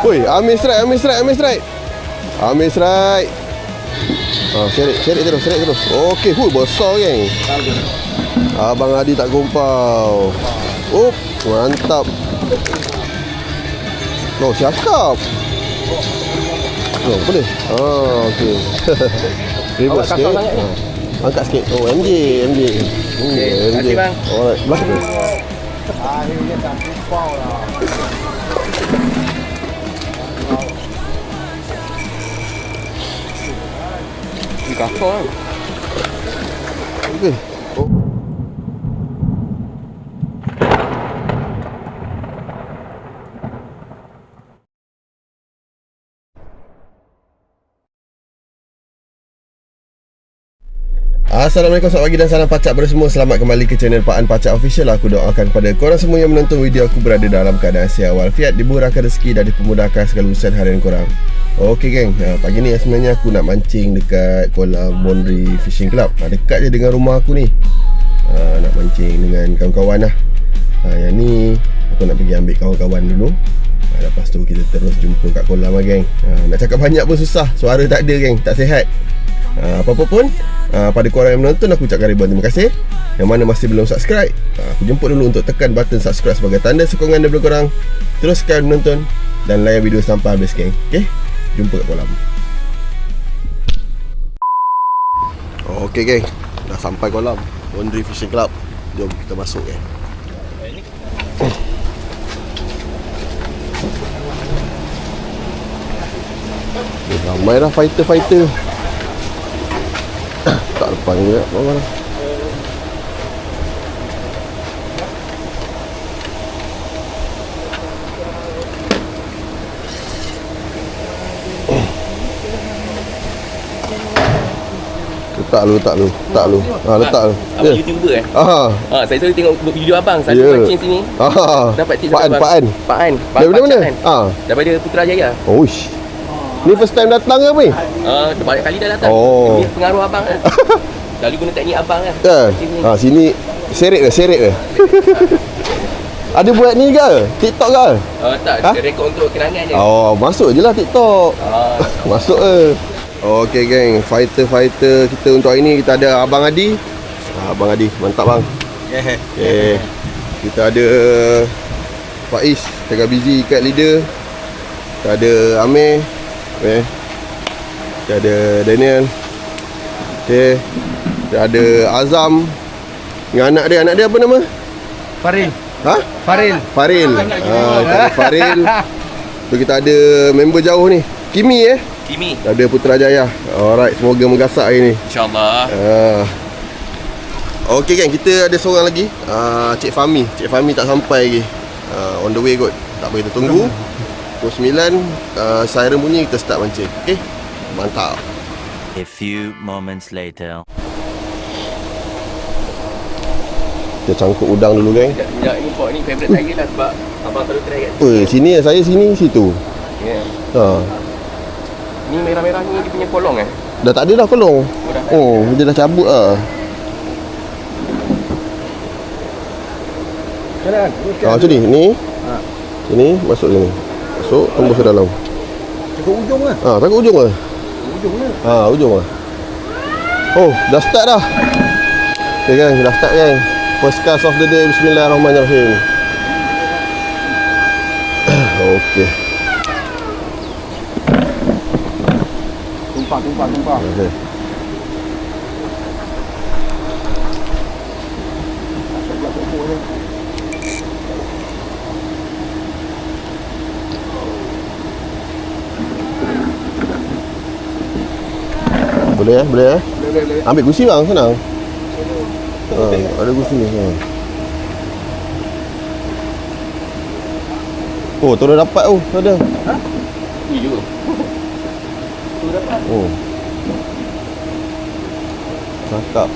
Woi, Amir strike. Amir strike. Serik terus. Okey, besar geng. Abang Adi tak gumpau. Mantap. Cakap. Boleh. Okey. Ribut sikit. Angkat sikit. MJ. Terima kasih bang. Alright, belakang. Akhirnya tak gumpau lah. Ini kasar kan? Okey. Assalamualaikum, selamat pagi dan salam pacak bersemua. Selamat kembali ke channel Pak An Pacak Official. Aku doakan kepada korang semua yang menonton video aku berada dalam keadaan sihat walafiat, dimurahkan rezeki dan dipermudahkan segala urusan harian korang. Okey geng, pagi ni sebenarnya aku nak mancing dekat kolam Boundary Fishing Club. Dekat je dengan rumah aku ni. Nak mancing dengan kawan-kawan lah. Yang ni aku nak pergi ambil kawan-kawan dulu. Lepas tu kita terus jumpa kat kolam lah geng. Nak cakap banyak pun susah, suara tak ada geng, tak sihat. Apa-apa pun, pada korang yang menonton aku ucapkan ribuan terima kasih. Yang mana masih belum subscribe, aku jemput dulu untuk tekan button subscribe sebagai tanda sokongan daripada korang. Teruskan menonton dan layan video sampai habis geng. Okay, jumpa kat kolam. Okay geng, dah sampai kolam Boundary Fishing Club. Jom kita masuk geng. Ramai dah fighter. Tak depan juga mana. Letak lu. Letak lu. Abang YouTuber saya selalu tengok video abang. Saya mancing sini. Dapat tips Pak An. Dari mana? Daripada Putrajaya. Oish. Ni first time datang ke apa ni? Banyak kali dah datang. Ini pengaruh abang kan. Selalu guna teknik abang kan. Sini seret ke? Ada buat ni ke? TikTok ke? Tak, rekod untuk kenangan je. Masuk je lah TikTok. Masuk ke? Okey geng, fighter kita untuk hari ni kita ada Abang Adi. Abang Adi, mantap bang. Okay. Kita ada Faiz, tengah busy kat leader. Kita ada Amir. Kita ada Daniel. Kita ada Azam dengan anak dia apa nama? Faril. Faril. Kita ada Faril. Tu kita ada member jauh ni, Kimi. Ada Putrajaya. Alright, semoga menggasak hari ni, InsyaAllah. Okey geng, kita ada seorang lagi, Cik Fahmi tak sampai lagi. On the way kot. Tak apa, kita tunggu. Pukul 9 siren bunyi, kita start mancing. Okay, mantap. A few moments later. Kita cangkuk udang dulu geng. Sekejap, ini pot ni favourite saya lah sebab abang selalu try kat sini saya situ. Ni merah-merah ni dia punya kolong Dah tak ada dah kolong. Dia dah cabut lah. Jalan. Macam ni. Sini masuk sini. Masuk, tembus ke dalam. Cukup ujung lah. Takut ujung ke? Ujung lah. Ujung lah. Dah start dah. Okay gang, dah start gang. First cast of the day. Bismillahirrahmanirrahim. Okay. Tumpah. Okay. Boleh. Ambil gusi bang, senang. Ada gusi ni. Tu dah dapat ada. Ni juga. Tu dapat. Cakap.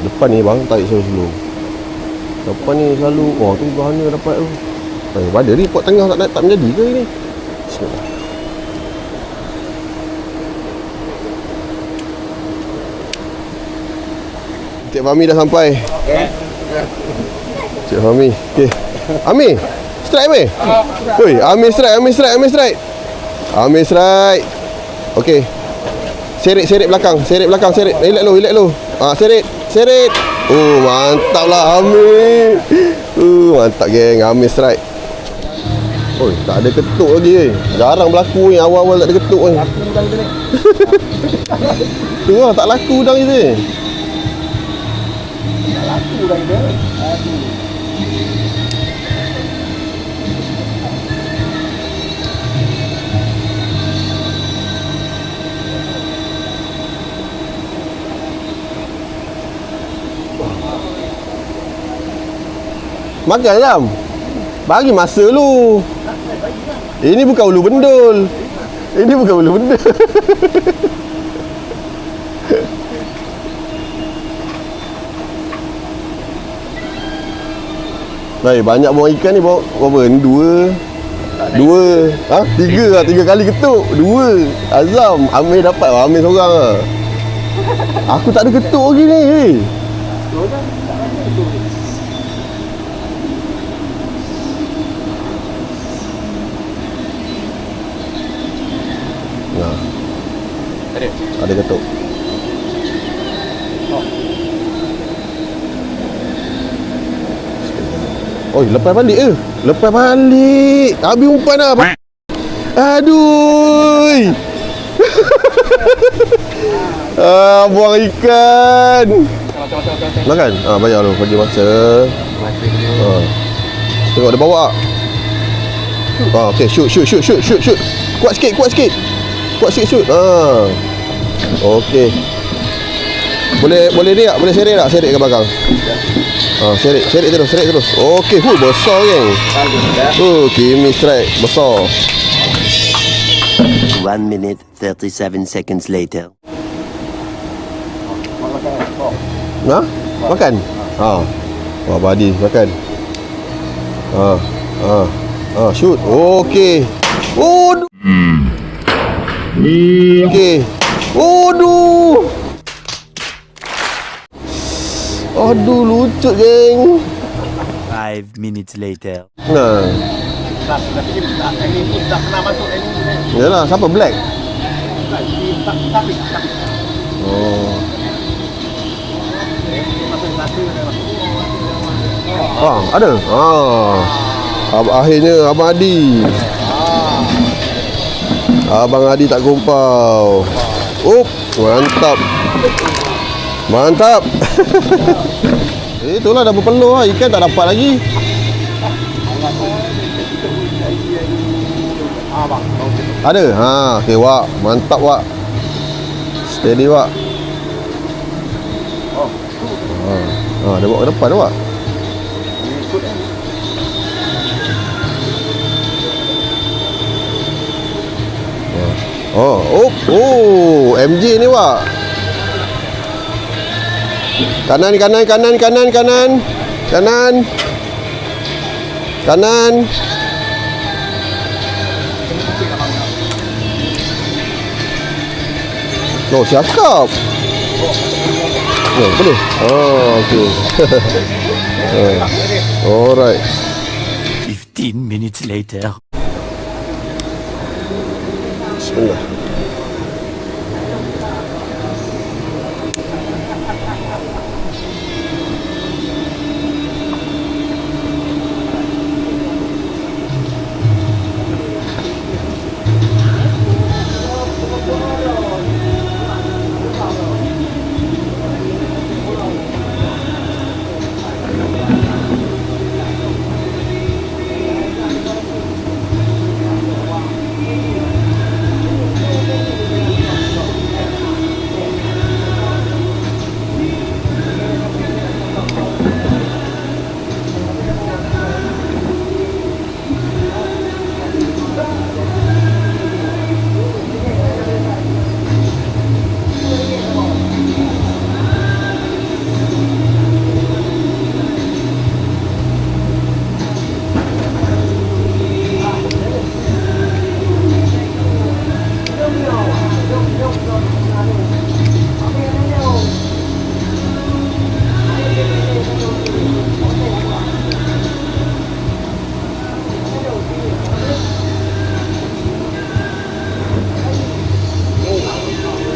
Depan ni bang, tarik slow. Depan ni selalu, oh tu bahana dapat tu. Pada ni pot tengah tak menjadi ke ni? Bismillah. Cik Fahmi dah sampai. Cik Fahmi. Okey. Ami, strike Ami. Oi, Ami strike. Ami strike. Okey. Seret belakang. Relax lu. Seret. Oh, mantap lah Ami. Mantap geng, Ami strike. Oi, tak ada ketuk lagi. Jarang berlaku ni, awal-awal tak ada ketuk ni. Laku udang je ni. Tu lah, tak laku udang je ni. Tak laku udang je. Makan Ram. Bagi masa lu. Ini bukan ulu bendul. Baik, banyak buang ikan ni bawa berapa? Ni dua. Ha? Tiga kali ketuk. Dua. Azam, Amir dapat. Amir seorang lah. Aku tak ada ketuk lagi ni. Ada ketuk. Oh, lepas balik ke? Habis umpan dah. Aduh. Buang ikan. Makan. Bayar lu bagi masa. Tengok dia bawa. Okey, shoot. Kuat sikit. Shoot. Okey. Boleh ni tak? Boleh seret tak? Seret ke belakang. Seret terus. Okey, besar geng. Kimi strike besar. 1 minute 37 seconds later. Makan. Wah, badi makan. Shoot. Okey. Okey. Aduh, lucu geng. 5 minutes later. Yalah, siapa Black? Ada. Akhirnya Abang Adi. Abang Adi tak kumpau. Mantap. Itulah dah berpeluh lah. Ikan tak dapat lagi. Ada? Okey, Wak. Mantap, Wak. Steady, Wak. Dia bawa ke depan, Wak. MJ ni, Wak. Kanan. Oh, cakap. Boleh. Okey. Alright. 15 minutes later. Bismillah.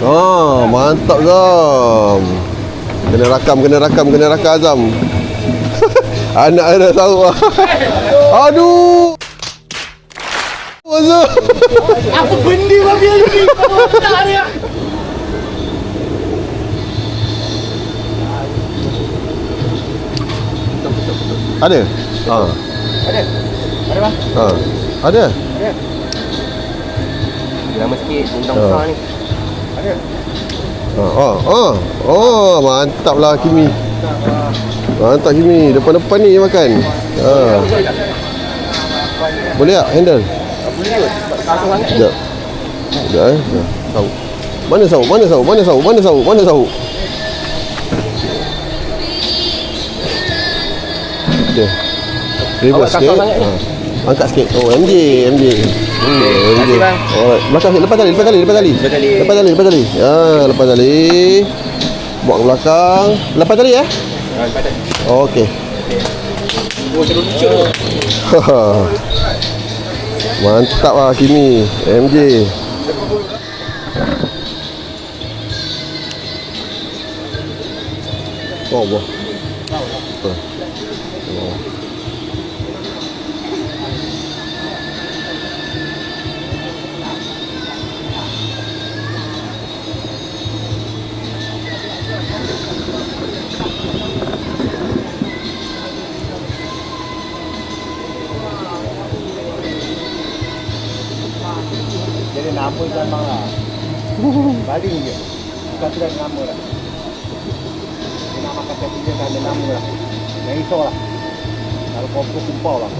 Mantap Zam. Kena rakam Azam. Anak dia tahu. Aduh. Azam. Apa benda babi ni? Tak dia. Ada? Ada bang? Ada? Lama sikit, undang besar ni. Ada. Mantap lah Kimi. Mantap Kimi. Depan-depan ni makan. Boleh tak handle? Kasar sangat. Sekejap. Sauk. Mana sauk? Okey. Reverse Awak kasar sikit. sangat ni. Angkat sikit. MJ. Terima kasih bang. Alright. Belakang sikit. Lepas tali. Lepas tali. Buat ke belakang. Lepas tali Okey. Terus lucu tu. Mantap lah Kimi. MJ. Buah. Jadi nama ikan bang lah. Baling je. Bukan tidak ada nama lah. Dia nak makan kaki dia tak ada nama lah. Yang risau lah. Kalau kompor kumpau lah.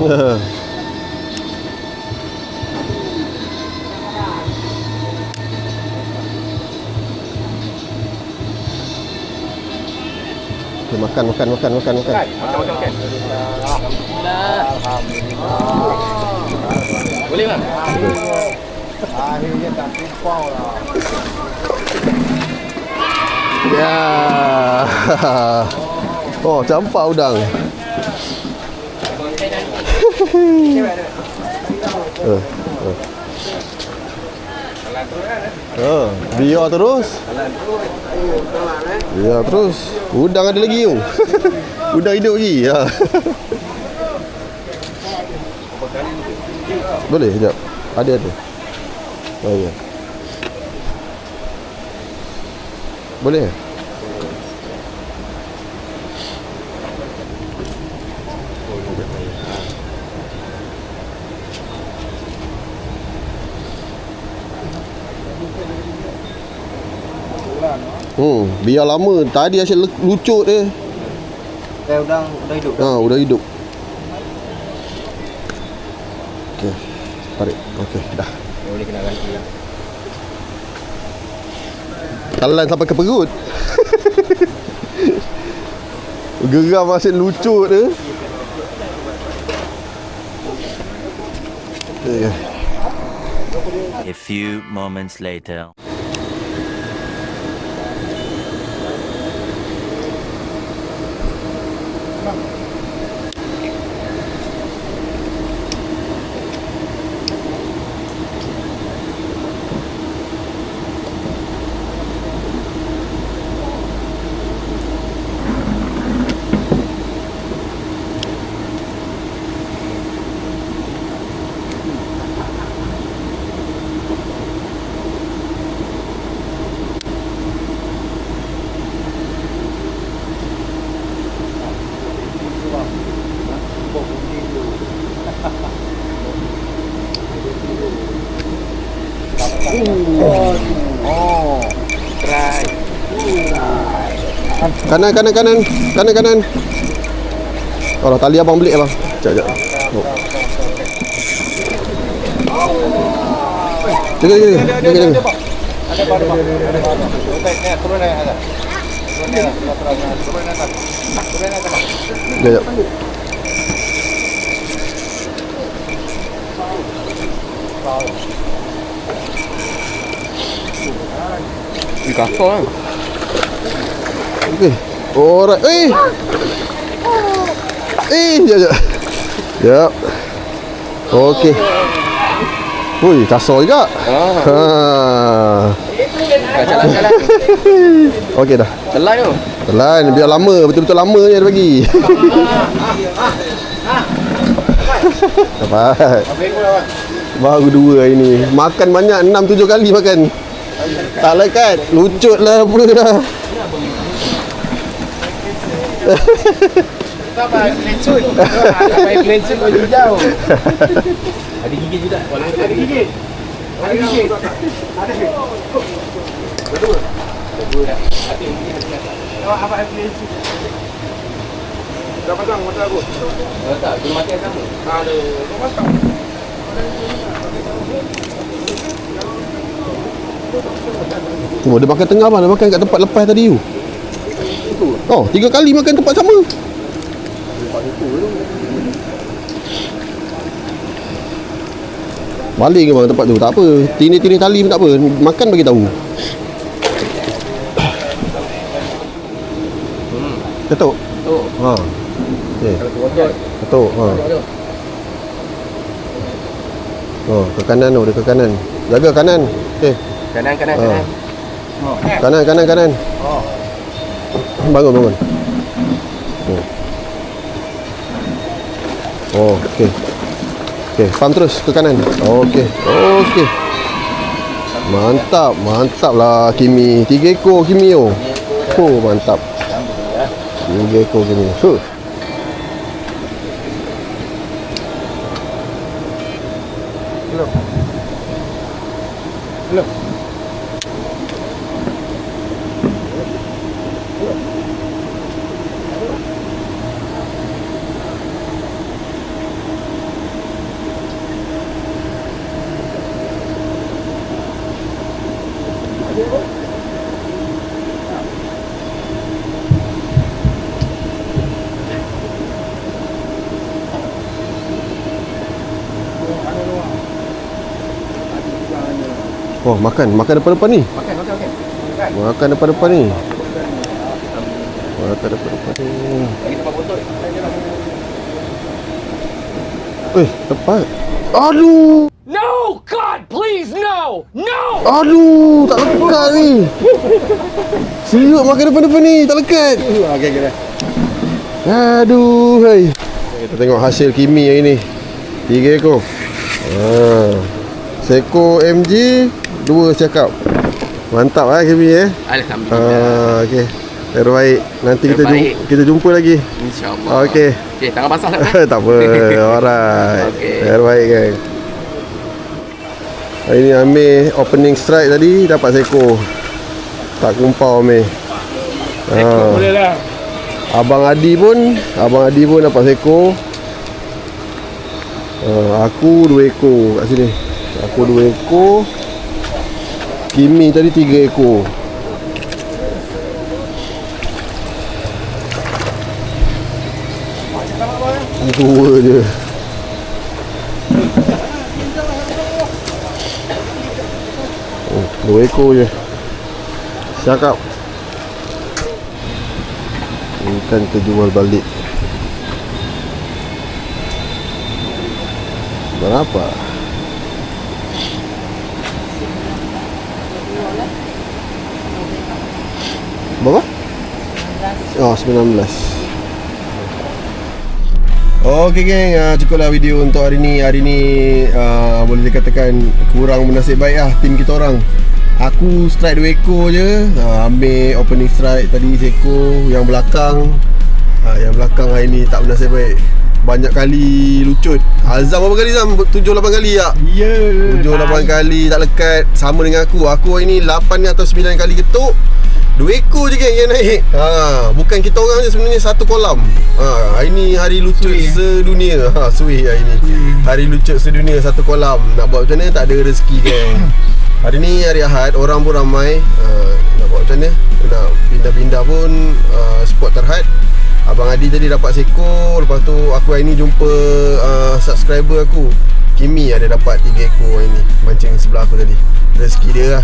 Okay, makan. Macam-macam kan? Boleh bang? Akhirnya tak kumpau lah. Ya. Campak udang. Biar terus. Udang ada lagi tu. Udang hidup lagi. Boleh sekejap. Ada. Ya. Boleh? Biar lama. Tadi asyik lucut dia. Udang hidup. Udah hidup. Okey. Tarik. Okey, dah. Boleh kena ganti lah. Telan sampai ke perut. Geram asyik lucut dia. Okay. A few moments later. Try. Kanan. Kalau tali abang beli abang. Sekejap. Jaga. Ada baru bang. Turun ada. Sekejap. Kasar lah. Okey. Alright. Sekejap. Sekejap. Okey. Ui, kasar juga. Jalan. Okey dah. Telan tu. Telan, biar lama, betul-betul lama je dia bagi. Dapat. Baru 2 hari ni. Makan banyak, 6-7 kali makan. Tak lekat, lucut lah apa dah. Tak apa, lensun. Pakai lensun kau jauh. Ada gigit juga. Ada gigit. Ada gigit. Ada gigit. Betul. Apa lensun? Dah pasang mata aku. Tak, tu mati sama. Aduh, kau pasang. Oh, dia makan tengah bang, dia makan kat tempat lepas tadi tu. Oh, 3 kali makan tempat sama. Baling ke bang tempat tu? Tak apa. Tini-tini tali pun tak apa. Makan bagi tahu. Ketuk. Tu. Ha. Okey. Ketuk. Ha. Oh, ke kanan tu, dia ke kanan. Jaga kanan. Okey. Kanan. Kanan. Oh. Bangun. Oh, okey. Okey, pam terus ke kanan. Okey. Mantap lah Kimi. 3 ekor Kimi oh. Oh, mantap. 3 ekor Kimi. Hello. Oh, makan depan-depan ni. Makan depan-depan ni. Makan depan-depan ni. Lagi tempat botol. Tepat. Aduh. No! God, please, no! No! Aduh, tak lekat ni. Siut makan depan-depan ni, tak lekat. Okey. Aduh, hai. Kita tengok hasil Kimi hari ni. 3 ekor. Seko MG, 2 cakap. Mantap Kimi Alhamdulillah. Okey. Terbaik. Nanti Terbaik. kita jumpa lagi. InsyaAllah. Okey. Okey, tangan basah tak? Tak apa. Alright. Okey. Terbaik kan. Hari ni ambil opening strike tadi, dapat seko. Tak kumpau ambil. Boleh lah. Abang Adi pun dapat seko. Aku 2 ekor kat sini. Aku 2 ekor. Kimi tadi 3 ekor. Dua je. Oh, 2 ekor je. Cakap. Ikan terjual balik. Berapa? Berapa? Oh, 19. Okey geng, cukuplah video untuk hari ni. Hari ni boleh dikatakan kurang bernasib baik lah tim kita orang. Aku strike 2 ekor je, ambil opening strike tadi seko. Yang belakang hari ni tak bernasib baik. Banyak kali lucut. Azam berapa kali Zam? 7-8 kali tak? Ya. 7-8 kali tak lekat. Sama dengan aku. Aku hari ni 8 atau 9 kali ketuk. 2 ekor je geng yang naik. Bukan kita orang je sebenarnya, satu kolam. Hari ni hari lucut sedunia. Suih hari ni. Hari lucut sedunia, satu kolam. Nak buat macam mana? Tak ada rezeki geng. Hari ni hari Ahad, orang pun ramai. Nak buat macam mana? Nak pindah-pindah pun spot terhad. Abang Adi tadi dapat seko. Lepas tu aku hari ni jumpa subscriber aku Kimi, ada dapat 3 ekor hari ni. Mancing sebelah aku tadi. Rezeki dia lah.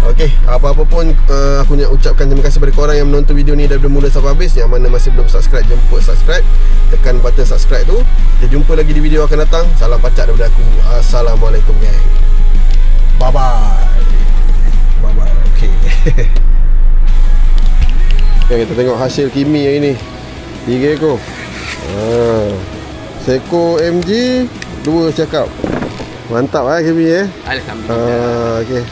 Okey, apa-apa pun aku nak ucapkan terima kasih kepada korang yang menonton video ni daripada mula sampai habis. Yang mana masih belum subscribe, jemput subscribe. Tekan button subscribe tu. Kita jumpa lagi di video akan datang. Salam pacak daripada aku. Assalamualaikum geng. Bye-bye. Bye-bye. Okey. Okay, kita tengok hasil Kimi hari ni. 3 ekor. Seekor MG, 2 cakap. Mantap Kimi Alhamdulillah. Okey.